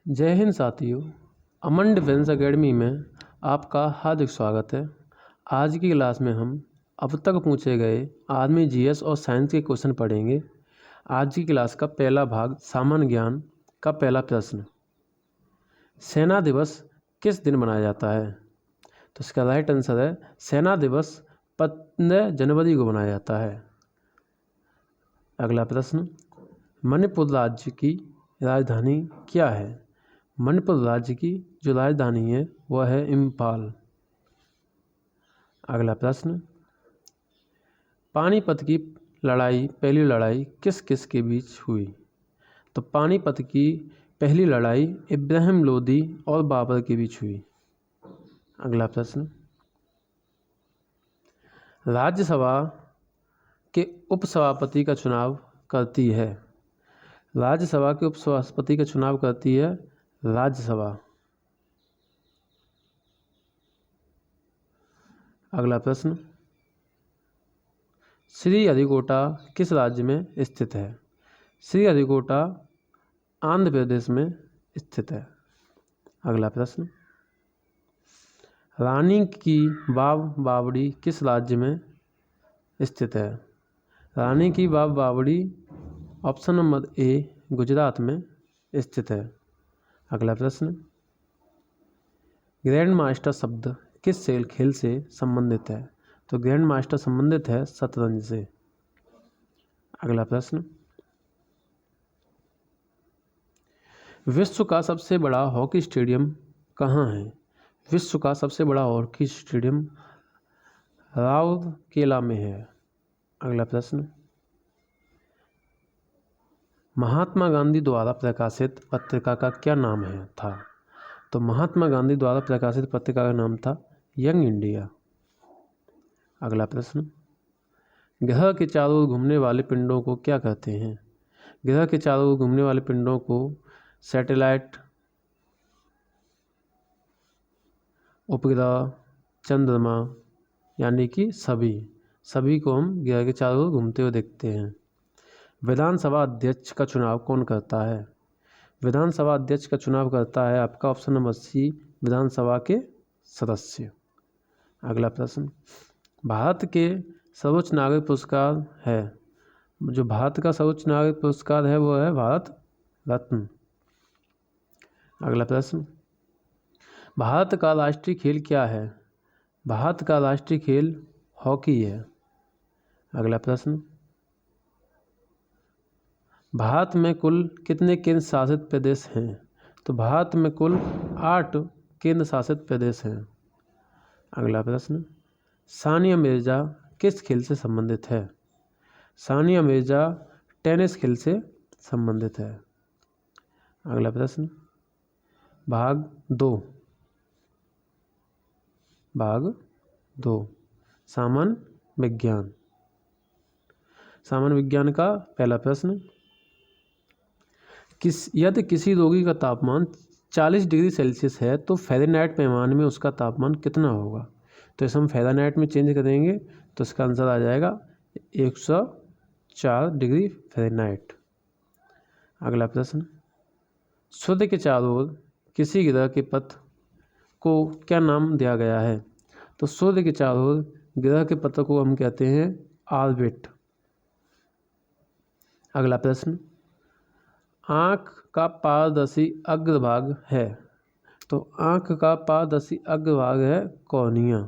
जय हिंद साथियों, अमन defence academy में आपका हार्दिक स्वागत है। आज की क्लास में हम अब तक पूछे गए आर्मी जीएस और साइंस के क्वेश्चन पढ़ेंगे। आज की क्लास का पहला भाग सामान्य ज्ञान का पहला प्रश्न, सेना दिवस किस दिन मनाया जाता है? तो इसका राइट आंसर है सेना दिवस 15 जनवरी को मनाया जाता है। अगला प्रश्न, मणिपुर राज्य की राजधानी क्या है? मणिपुर राज्य की जो राजधानी है वह है इम्फाल। अगला प्रश्न, पानीपत की लड़ाई पहली लड़ाई किस किस के बीच हुई? तो पानीपत की पहली लड़ाई इब्राहिम लोदी और बाबर के बीच हुई। अगला प्रश्न, राज्यसभा के उपसभापति का चुनाव करती है? राज्यसभा के उपसभापति का चुनाव करती है राज्यसभा। अगला प्रश्न, श्रीहरिकोटा किस राज्य में स्थित है? श्रीहरिकोटा आंध्र प्रदेश में स्थित है। अगला प्रश्न, रानी की बाव बावड़ी किस राज्य में स्थित है? रानी की बाव बावड़ी ऑप्शन नंबर ए गुजरात में स्थित है। अगला प्रश्न, ग्रैंड मास्टर शब्द किस खेल से संबंधित है? तो ग्रैंड मास्टर संबंधित है शतरंज से। अगला प्रश्न, विश्व का सबसे बड़ा हॉकी स्टेडियम कहाँ है? विश्व का सबसे बड़ा हॉकी स्टेडियम राउरकेला में है। अगला प्रश्न, महात्मा गांधी द्वारा प्रकाशित पत्रिका का क्या नाम था? तो महात्मा गांधी द्वारा प्रकाशित पत्रिका का नाम था यंग इंडिया। अगला प्रश्न, ग्रह के चारों ओर घूमने वाले पिंडों को क्या कहते हैं? ग्रह के चारों ओर घूमने वाले पिंडों को सैटेलाइट, उपग्रह, चंद्रमा, यानी कि सभी को हम ग्रह के चारों ओर घूमते हुए देखते हैं। विधानसभा अध्यक्ष का चुनाव कौन करता है? विधानसभा अध्यक्ष का चुनाव करता है आपका ऑप्शन नंबर सी विधानसभा के सदस्य। अगला प्रश्न, भारत के सर्वोच्च नागरिक पुरस्कार है, जो भारत का सर्वोच्च नागरिक पुरस्कार है वो है भारत रत्न। अगला प्रश्न, भारत का राष्ट्रीय खेल क्या है? भारत का राष्ट्रीय खेल हॉकी है। अगला प्रश्न, भारत में कुल कितने केंद्र शासित प्रदेश हैं? तो भारत में कुल 8 केंद्र शासित प्रदेश हैं। अगला प्रश्न, सानिया मिर्जा किस खेल से संबंधित है? सानिया मिर्जा टेनिस खेल से संबंधित है। अगला प्रश्न, भाग दो सामान्य विज्ञान का पहला प्रश्न, यदि किसी रोगी का तापमान 40 डिग्री सेल्सियस है तो फ़ारेनहाइट पैमाने में उसका तापमान कितना होगा? तो इसे हम फ़ारेनहाइट में चेंज करेंगे तो इसका आंसर आ जाएगा 104 डिग्री फ़ारेनहाइट। अगला प्रश्न, सूर्य के चारों ओर किसी ग्रह के पथ को क्या नाम दिया गया है? तो सूर्य के चारों ओर ग्रह के पथ को हम कहते हैं ऑर्बिट। अगला प्रश्न, आँख का पारदर्शी अग्रभाग है, तो आँख का पारदर्शी अग्रभाग है कॉर्निया।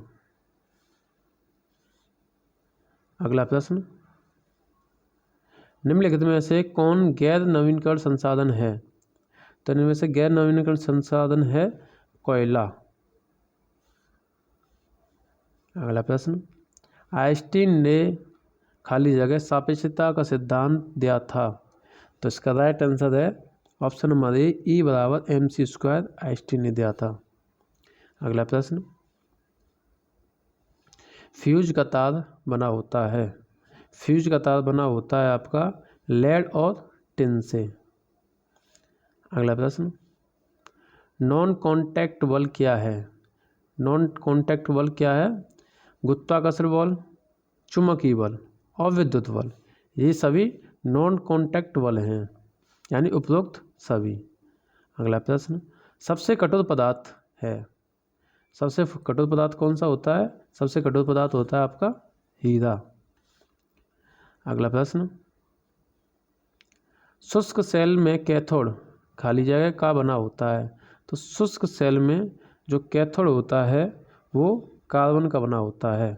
अगला प्रश्न, निम्नलिखित में से कौन गैर नवीनीकरण संसाधन है? तो इनमें से गैर नवीनीकरण संसाधन है कोयला। अगला प्रश्न, आइंस्टीन ने खाली जगह सापेक्षता का सिद्धांत दिया था, तो इसका राइट आंसर है option number A E=mc² Einstein ने दिया था। अगला प्रश्न, फ्यूज का तार बना होता है, फ्यूज का तार बना होता है आपका लेड और टिन से। अगला प्रश्न, नॉन कॉन्टैक्ट बल क्या है? नॉन कॉन्टैक्ट बल क्या है? गुरुत्वाकर्षण बल, चुंबकीय बल और विद्युत बल, ये सभी नॉन कॉन्टैक्ट बल हैं, यानी उपरोक्त सभी। अगला प्रश्न, सबसे कठोर पदार्थ है। सबसे कठोर पदार्थ कौन सा होता है? सबसे कठोर पदार्थ होता है आपका हीरा। अगला प्रश्न, शुष्क सेल में कैथोड खाली जगह का बना होता है। तो शुष्क सेल में जो कैथोड होता है वो कार्बन का बना होता है।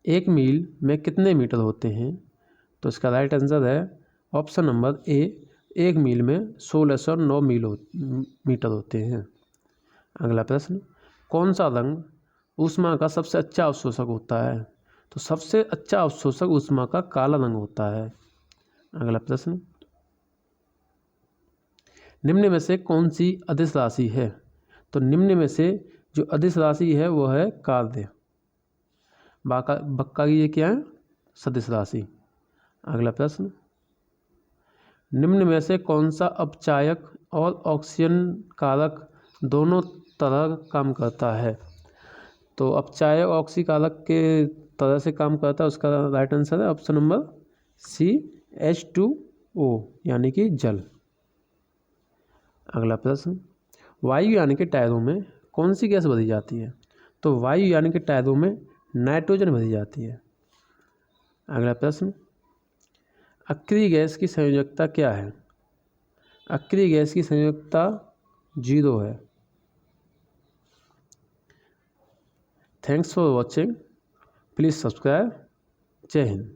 एक मील में कितने मीटर होते हैं? तो इसका राइट आंसर है ऑप्शन नंबर ए, एक मील में 1609 मीटर होते हैं। अगला प्रश्न, कौन सा रंग ऊष्मा का सबसे अच्छा अवशोषक होता है? तो सबसे अच्छा अवशोषक ऊष्मा का काला रंग होता है। अगला प्रश्न, निम्न में से कौन सी अदिश राशि है? तो निम्न में से जो अदिश राशि है वो है कार्य। बक्का की ये क्या है? सदिश राशि। अगला प्रश्न, निम्न में से कौन सा अपचायक और ऑक्सीजन कारक दोनों तरह काम करता है? तो अपचायक ऑक्सी कारक के तरह से काम करता है, उसका राइट आंसर है ऑप्शन नंबर सी, H2O यानी कि जल। अगला प्रश्न, वायु यानी कि टायरों में कौन सी गैस भरी जाती है? तो वायु यानी कि टायरों में नाइट्रोजन भरी जाती है। अगला प्रश्न, अक्रिय गैस की संयोजकता क्या है? अक्रिय गैस की संयोजकता 0 है। Thanks for watching, please subscribe. जय हिंद।